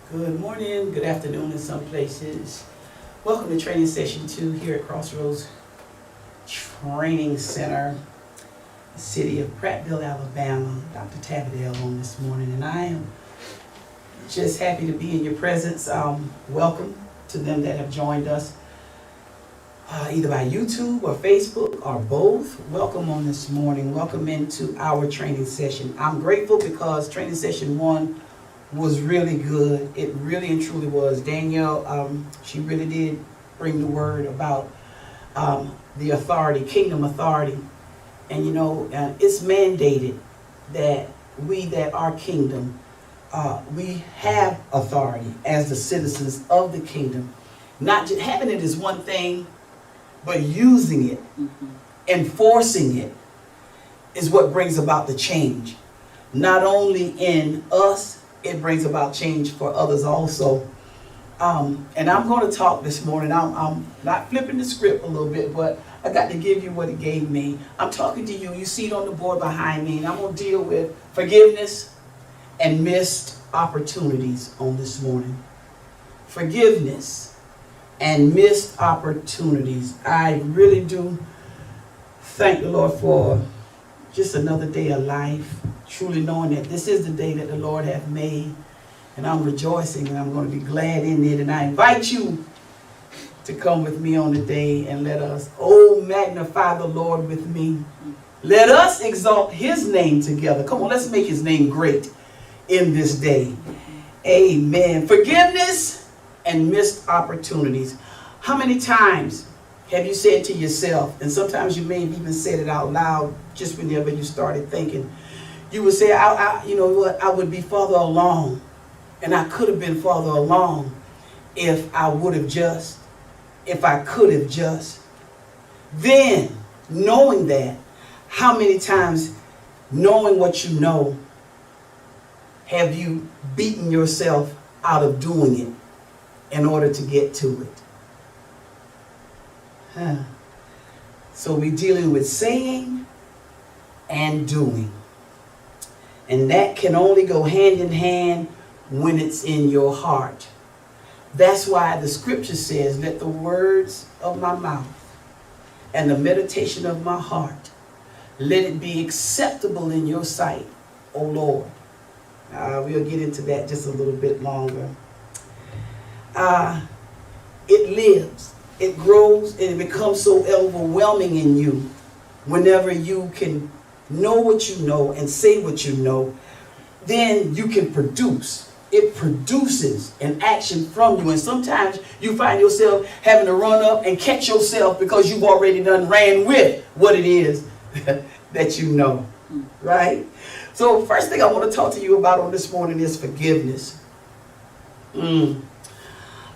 Good morning, good afternoon in some places. Welcome to training session 2 here at Crossroads Training Center, the city of Prattville, Alabama. Dr. Tabitha on this morning, and I am just happy to be in your presence. Welcome to them that have joined us either by YouTube or Facebook or both. Welcome on this morning. Welcome into our training session. I'm grateful because training session 1 was really good. It really and truly was. Danielle, she really did bring the word about the authority, kingdom authority. And you know, it's mandated that we that are kingdom, we have authority as the citizens of the kingdom. Not just having it is one thing, but using it, enforcing it, is what brings about the change. Not only in us, it brings about change for others also. And I'm going to talk this morning. I'm not flipping the script a little bit, but I got to give you what it gave me. I'm talking to you. You see it on the board behind me. And I'm going to deal with forgiveness and missed opportunities on this morning. Forgiveness and missed opportunities. I really do thank the Lord for just another day of life, truly knowing that this is the day that the Lord hath made, and I'm rejoicing and I'm going to be glad in it. And I invite you to come with me on the day and let us, magnify the Lord with me. Let us exalt his name together. Come on, let's make his name great in this day. Amen. Forgiveness and missed opportunities. How many times have you said to yourself, and sometimes you may have even said it out loud just whenever you started thinking, you would say, you know what, I would be farther along, and I could have been farther along if I would have just, if I could have just. Then, knowing that, how many times, knowing what you know, have you beaten yourself out of doing it in order to get to it? So we're dealing with saying and doing. And that can only go hand in hand when it's in your heart. That's why the scripture says, let the words of my mouth and the meditation of my heart, let it be acceptable in your sight, O Lord. We'll get into that just a little bit longer. It lives. It grows and it becomes so overwhelming in you whenever you can know what you know and say what you know, then you can produce. It produces an action from you. And sometimes you find yourself having to run up and catch yourself because you've already done ran with what it is that you know, right? So first thing I want to talk to you about on this morning is forgiveness.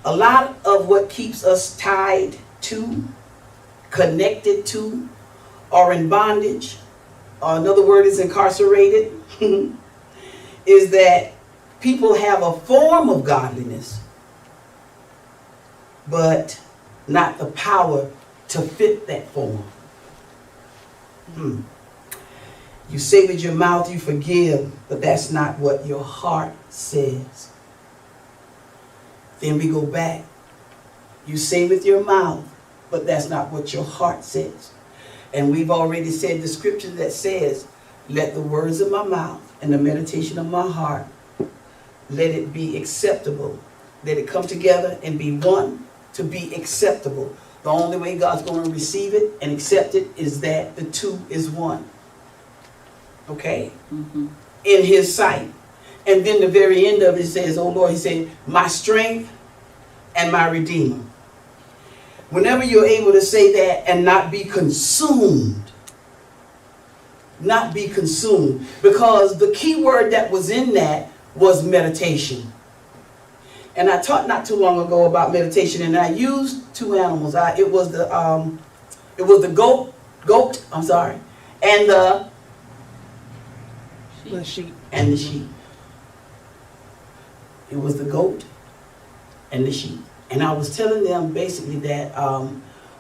A lot of what keeps us tied to, connected to, or in bondage, or another word is incarcerated, is that people have a form of godliness, but not the power to fit that form. You say with your mouth you forgive, but that's not what your heart says. Then we go back. You say with your mouth, but that's not what your heart says. And we've already said the scripture that says, let the words of my mouth and the meditation of my heart, let it be acceptable. Let it come together and be one to be acceptable. The only way God's going to receive it and accept it is that the two is one. Okay? In his sight. And then the very end of it says, oh Lord, he said, my strength and my redeemer. Whenever you're able to say that and not be consumed, because the key word that was in that was meditation. And I taught not too long ago about meditation, and I used two animals. It was the goat, and the sheep. It was the goat and the sheep. And I was telling them basically that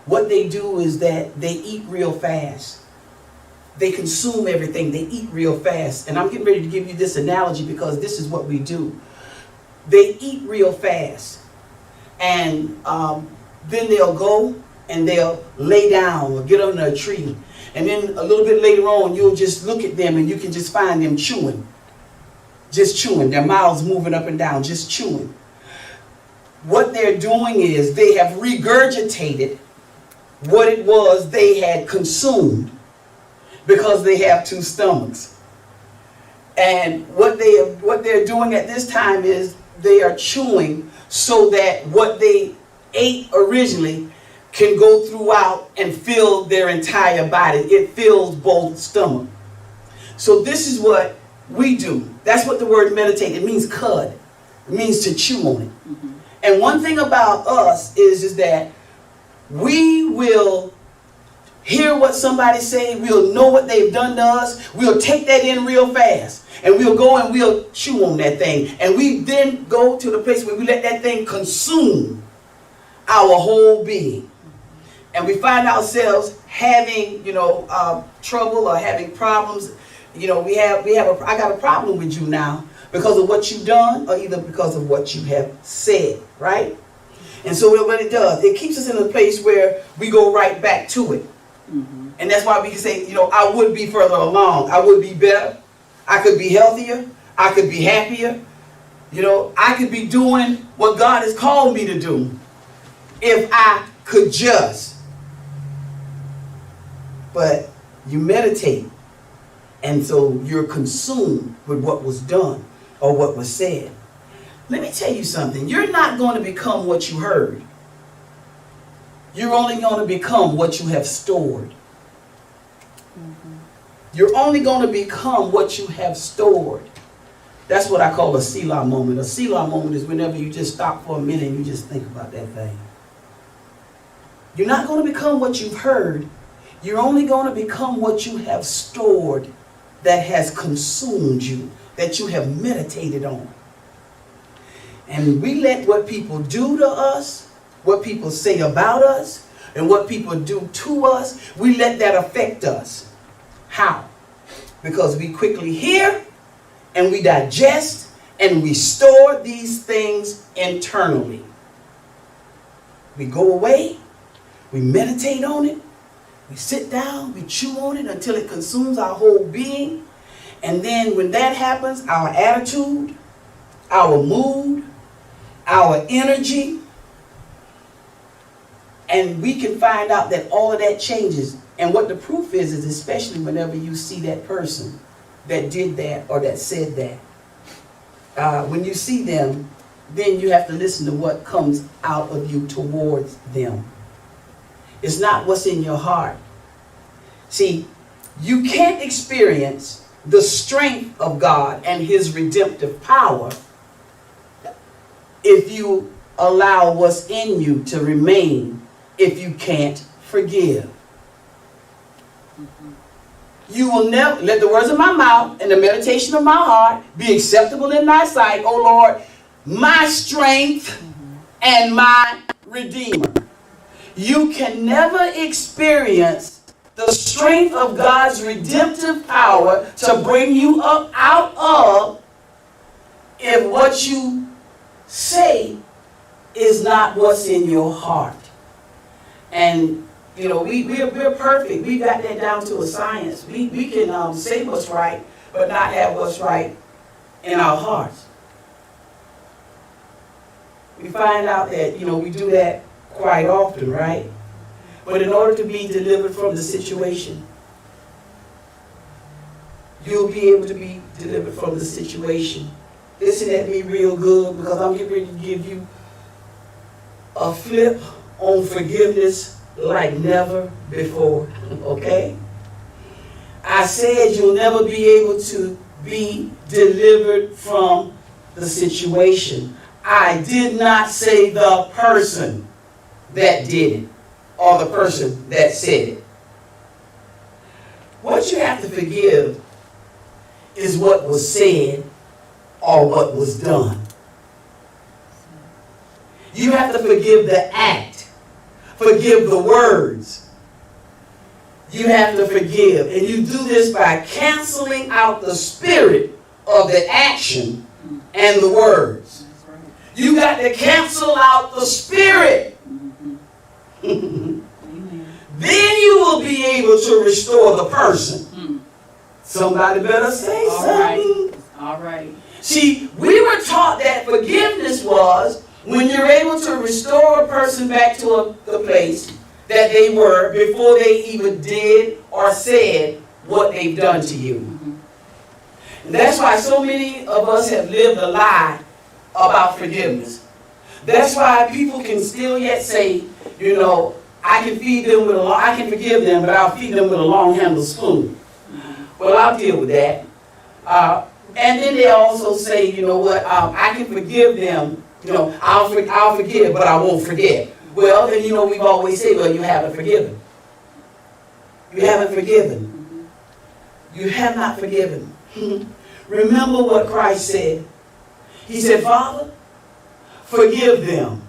what they do is that they eat real fast. They consume everything. They eat real fast. And I'm getting ready to give you this analogy because this is what we do. they eat real fast. And then they'll go and they'll lay down or get under a tree. And then a little bit later on, you'll just look at them and you can just find them chewing. Just chewing. Their mouths moving up and down, just chewing. What they're doing is they have regurgitated what it was they had consumed because they have two stomachs. And what they're doing at this time is they are chewing so that what they ate originally can go throughout and fill their entire body. It fills both stomach. So this is what we do. That's what the word meditate, it means cud. It means to chew on it. Mm-hmm. And one thing about us is that we will hear what somebody say, we'll know what they've done to us, we'll take that in real fast, and we'll go and we'll chew on that thing. And we then go to the place where we let that thing consume our whole being. And we find ourselves having, trouble or having problems. I got a problem with you now because of what you've done or either because of what you have said, right? And so what it does, it keeps us in a place where we go right back to it. Mm-hmm. And that's why we can say, I would be further along. I would be better. I could be healthier. I could be happier. I could be doing what God has called me to do if I could just. But you meditate. And so you're consumed with what was done or what was said. Let me tell you something. You're not going to become what you heard. You're only going to become what you have stored. Mm-hmm. You're only going to become what you have stored. That's what I call a Selah moment. A Selah moment is whenever you just stop for a minute and you just think about that thing. You're not going to become what you've heard. You're only going to become what you have stored that has consumed you, that you have meditated on. And we let what people do to us, what people say about us, and what people do to us, we let that affect us. How? Because we quickly hear and we digest and we store these things internally. We go away, we meditate on it, we sit down, we chew on it until it consumes our whole being. And then when that happens, our attitude, our mood, our energy, and we can find out that all of that changes. And what the proof is especially whenever you see that person that did that or that said that. When you see them, then you have to listen to what comes out of you towards them. It's not what's in your heart. See, you can't experience the strength of God and His redemptive power if you allow what's in you to remain, if you can't forgive. Mm-hmm. You will never let the words of my mouth and the meditation of my heart be acceptable in thy sight, O Lord, my strength and my Redeemer. You can never experience the strength of God's redemptive power to bring you up out of if what you say is not what's in your heart. And we're perfect. We got that down to a science. We can say what's right, but not have what's right in our hearts. We find out that we do that quite often, right? But in order to be delivered from the situation, you'll be able to be delivered from the situation. Listen at me real good, because I'm getting ready to give you a flip on forgiveness like never before, okay? I said you'll never be able to be delivered from the situation. I did not say the person that did it or the person that said it. What you have to forgive is what was said or what was done. You have to forgive the act. Forgive the words. You have to forgive. And you do this by canceling out the spirit of the action and the words. You got to cancel out the spirit. Amen. Then you will be able to restore the person. Somebody better say something. All right. See, we were taught that forgiveness was when you're able to restore a person back to the place that they were before they even did or said what they've done to you. And that's why so many of us have lived a lie about forgiveness. That's why people can still yet say, you know, I can forgive them, but I'll feed them with a long-handled spoon. Well, I'll deal with that. And then they also say, you know what, I can forgive them, you know, I'll forgive, but I won't forget. Well, then, you know, we've always said, well, you haven't forgiven. You haven't forgiven. You have not forgiven. Remember what Christ said. He said, Father, forgive them,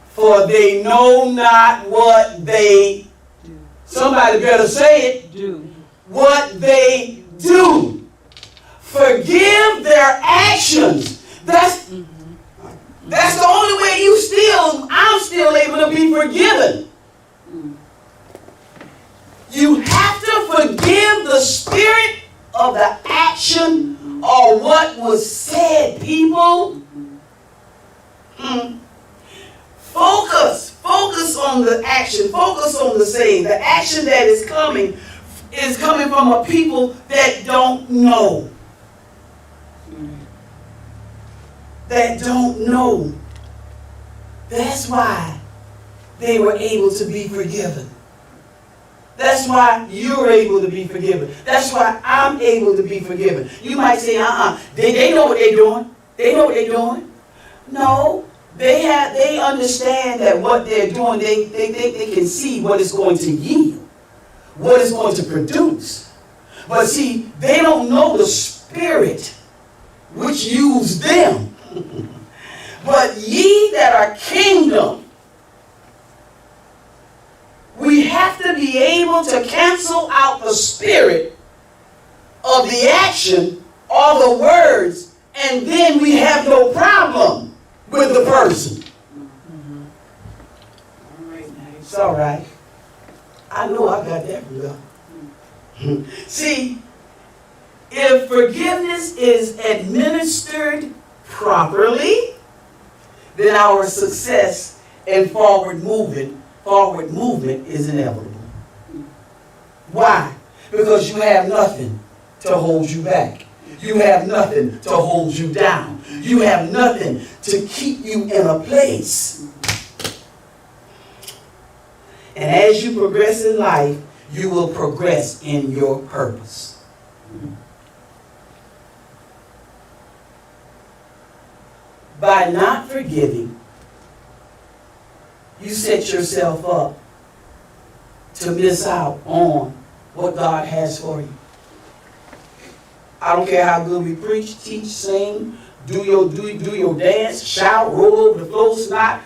for they know not what they do. Somebody better say it. Do. What they do. Forgive their actions. That's the only way I'm still able to be forgiven. You have to forgive the spirit of the action or what was said, people. Focus on the action. Focus on the saying. The action that is coming from a people that don't know. That don't know. That's why they were able to be forgiven. That's why you're able to be forgiven. That's why I'm able to be forgiven. You might say, they know what they're doing. They know what they're doing. No, they understand that what they're doing, they can see what it's going to yield, what it's going to produce. But see, they don't know the spirit which used them. But ye that are kingdom, we have to be able to cancel out the spirit of the action or the words, and then we have no problem with the person. All right, now. It's all right. I know I got that from God. See, if forgiveness is administered properly, then our success and forward movement is inevitable. Why? Because you have nothing to hold you back. You have nothing to hold you down. You have nothing to keep you in a place. And as you progress in life, you will progress in your purpose. By not forgiving, you set yourself up to miss out on what God has for you. I don't care how good we preach, teach, sing, do your dance, shout, roll over the floor, slide.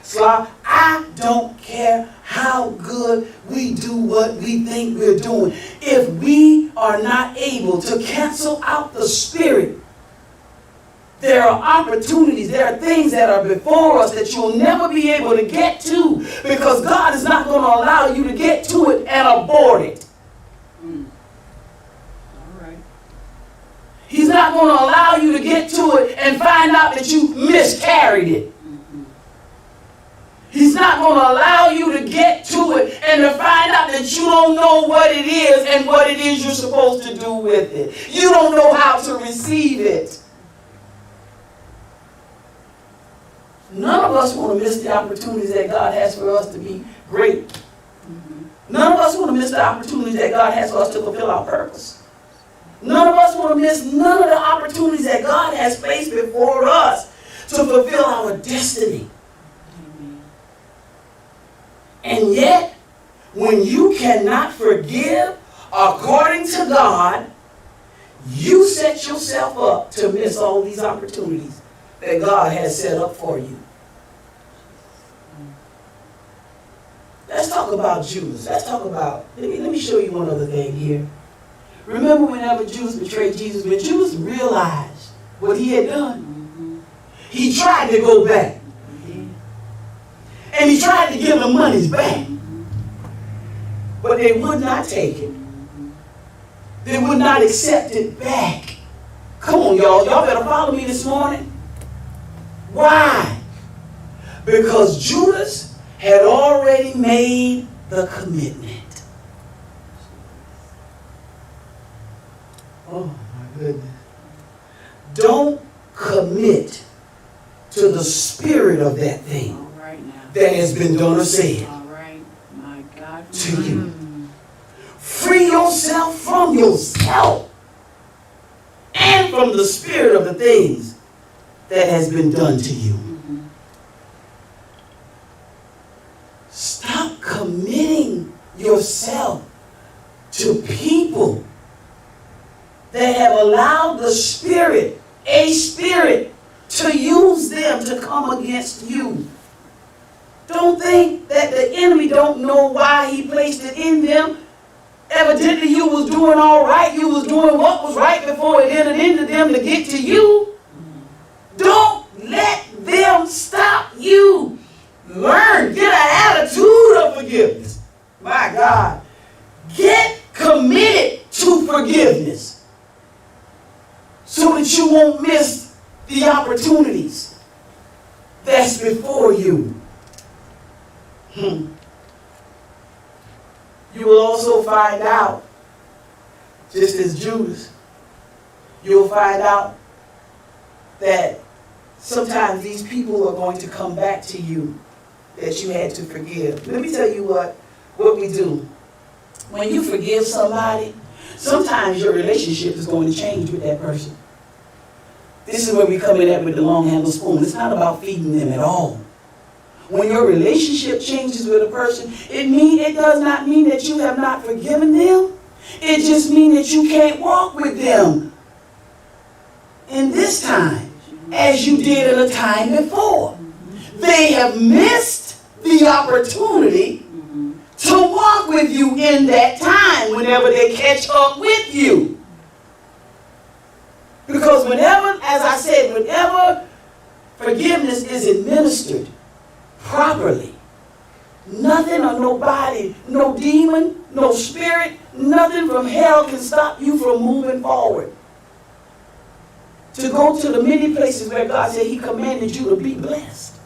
I don't care how good we do what we think we're doing. If we are not able to cancel out the spirit, there are opportunities, there are things that are before us that you'll never be able to get to, because God is not going to allow you to get to it and abort it. All right. He's not going to allow you to get to it and find out that you miscarried it. He's not going to allow you to get to it and to find out that you don't know what it is and what it is you're supposed to do with it. You don't know how to receive it. None of us want to miss the opportunities that God has for us to be great. None of us want to miss the opportunities that God has for us to fulfill our purpose. None of us want to miss none of the opportunities that God has placed before us to fulfill our destiny. And yet, when you cannot forgive according to God, you set yourself up to miss all these opportunities that God has set up for you. Let's talk about Judas. Let me show you one other thing here. Remember whenever Judas betrayed Jesus, when Judas realized what he had done, He tried to go back. And he tried to give the monies back. But they would not take it. They would not accept it back. Come on, y'all. Y'all better follow me this morning. Why? Because Judas had already made the commitment. Oh, my goodness. Don't commit to the spirit of that thing that has been done or said My God. to you. Free yourself from yourself and from the spirit of the things that has been done to you. Stop committing yourself to people that have allowed the spirit, a spirit, to use them to come against you. Don't think that the enemy don't know why he placed it in them. Evidently you was doing all right. You was doing what was right before it entered into them to get to you. Don't let them stop you. Learn. Get an attitude of forgiveness. My God. Get committed to forgiveness so that you won't miss the opportunities that's before you. You will also find out, just as Judas, you'll find out that sometimes these people are going to come back to you that you had to forgive. Let me tell you what we do. When you forgive somebody, sometimes your relationship is going to change with that person. This is where we come in at with the long handled spoon. It's not about feeding them at all. When your relationship changes with a person, it does not mean that you have not forgiven them. It just means that you can't walk with them in this time as you did in a time before. They have missed the opportunity to walk with you in that time whenever they catch up with you. Because whenever, as I said, whenever forgiveness is administered properly, nothing or nobody, no demon, no spirit, nothing from hell can stop you from moving forward. To go to the many places where God said he commanded you to be blessed.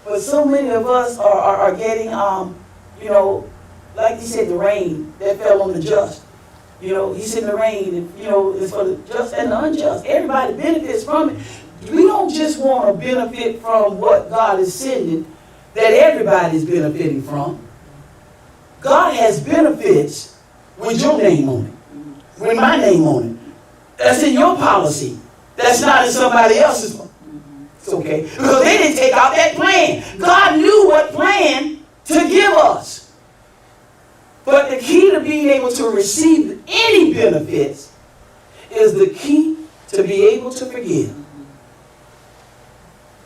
But so many of us are getting, like he said, the rain that fell on the just. He said the rain, and, it's for the just and the unjust. Everybody benefits from it. We don't just want to benefit from what God is sending that everybody's benefiting from. God has benefits with your name on it, with my name on it. That's in your policy. That's not in somebody else's. It's okay. Because they didn't take out that plan. God knew what plan to give us. But the key to being able to receive any benefits is the key to be able to forgive.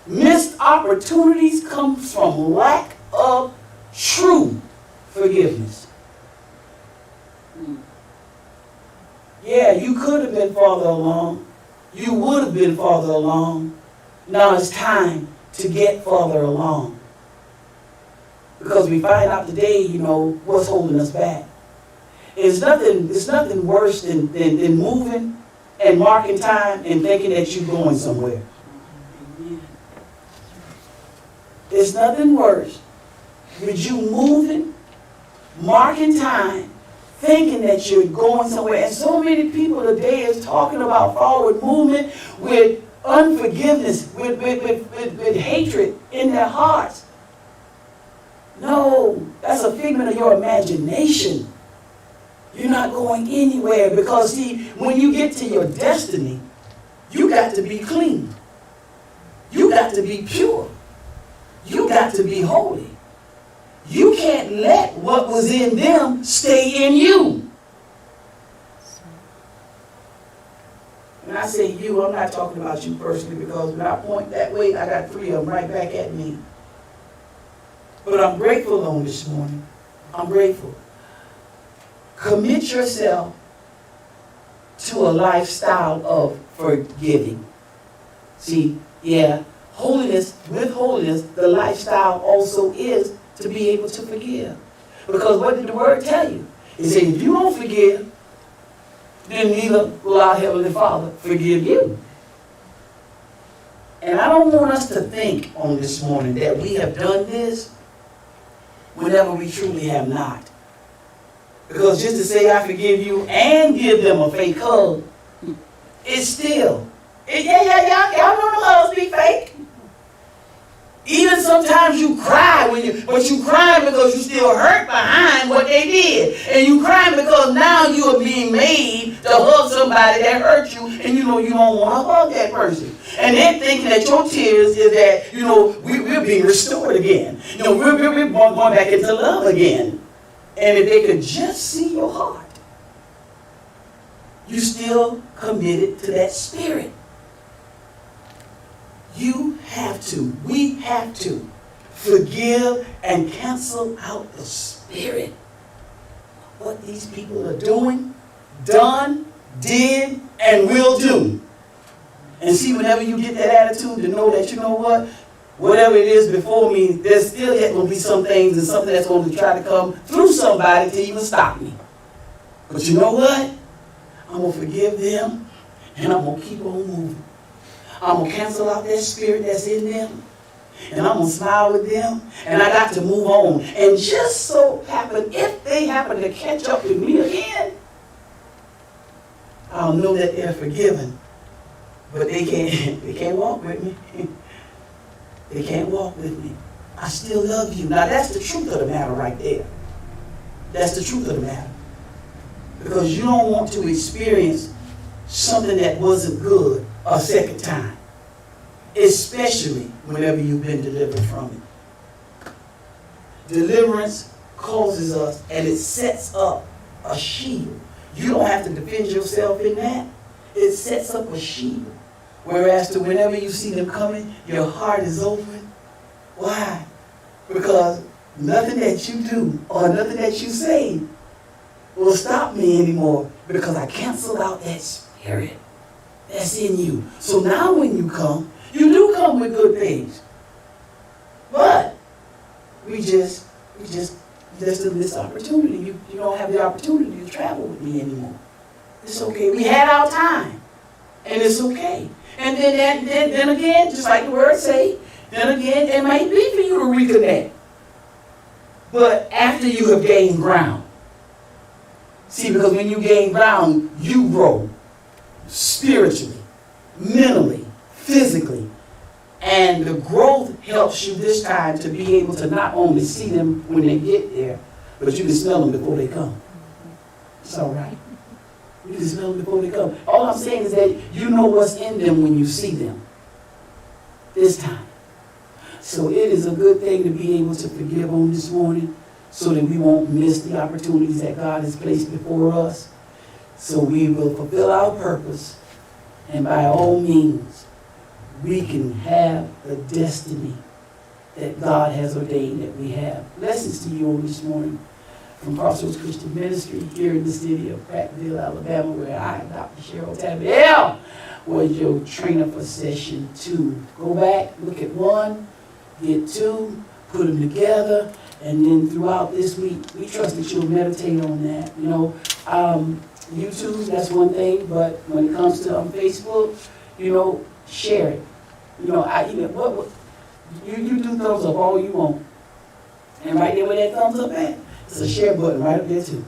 Missed opportunities come from lack of true forgiveness. Yeah, you could have been farther along. You would have been farther along. Now it's time to get farther along. Because we find out today, what's holding us back. It's nothing worse than moving and marking time and thinking that you're going somewhere. It's nothing worse with you moving, marking time, thinking that you're going somewhere. And so many people today is talking about forward movement with unforgiveness, with hatred in their hearts. No, that's a figment of your imagination. You're not going anywhere because, see, when you get to your destiny, you got to be clean. You got to be pure. You got to be holy. You can't let what was in them stay in you. When I say you, I'm not talking about you personally, because when I point that way, I got three of them right back at me. But I'm grateful on this morning. I'm grateful. Commit yourself to a lifestyle of forgiving. See, yeah, holiness, with holiness, the lifestyle also is to be able to forgive. Because what did the word tell you? It said, if you don't forgive, then neither will our Heavenly Father forgive you. And I don't want us to think on this morning that we have done this whenever we truly have not. Because just to say I forgive you and give them a fake hug, it's still, y'all know the hugs be fake. Even sometimes you cry but you cry because you still hurt behind what they did. And you cry because now you are being made to hug somebody that hurt you, and you know you don't want to hug that person. And then thinking that your tears is that, we're being restored again. We're going back into love again. And if they could just see your heart, you still committed to that spirit. We have to forgive and cancel out the spirit. What these people are doing, done, did, and will do. And see, whenever you get that attitude to know that, whatever it is before me, there's still yet going to be some things and something that's going to try to come through somebody to even stop me. But you know what? I'm going to forgive them, and I'm going to keep on moving. I'm going to cancel out that spirit that's in them, and I'm going to smile with them, and I got to move on. And just so happen, if they happen to catch up with me again, I'll know that they're forgiven. But they can't walk with me. They can't walk with me. I still love you. Now that's the truth of the matter right there. That's the truth of the matter. Because you don't want to experience something that wasn't good a second time. Especially whenever you've been delivered from it. Deliverance causes us, and it sets up a shield. You don't have to defend yourself in that. It sets up a shield. Whereas to whenever you see them coming, your heart is open. Why? Because nothing that you do or nothing that you say will stop me anymore, because I canceled out that spirit that's in you. So now when you do come with good things. But we just didn't miss opportunity. You don't have the opportunity to travel with me anymore. It's okay. We had our time, and it's okay. And then again, just like the word say, then again, it might be for you to reconnect. But after you have gained ground. See, because when you gain ground, you grow spiritually, mentally, physically. And the growth helps you this time to be able to not only see them when they get there, but you can smell them before they come. It's all right. You can smell them before they come. All I'm saying is that you know what's in them when you see them this time. So it is a good thing to be able to forgive on this morning, so that we won't miss the opportunities that God has placed before us. So we will fulfill our purpose, and by all means, we can have the destiny that God has ordained that we have. Blessings to you on this morning from Crossroads Christian Ministry here in the city of Prattville, Alabama, where I, Dr. Cheryl Tabell, was your trainer for session 2. Go back, look at 1, get 2, put them together, and then throughout this week, we trust that you'll meditate on that. YouTube, that's one thing, but when it comes to Facebook, share it. You do thumbs up all you want. And right there where that thumbs up at, it's a share button right up there too.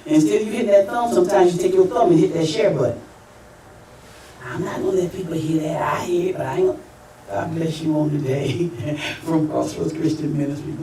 Instead of you hitting that thumb, sometimes you take your thumb and hit that share button. I'm not going to let people hear that. I hear it, but I ain't going to. God bless you on today from Crossroads Christian Ministry.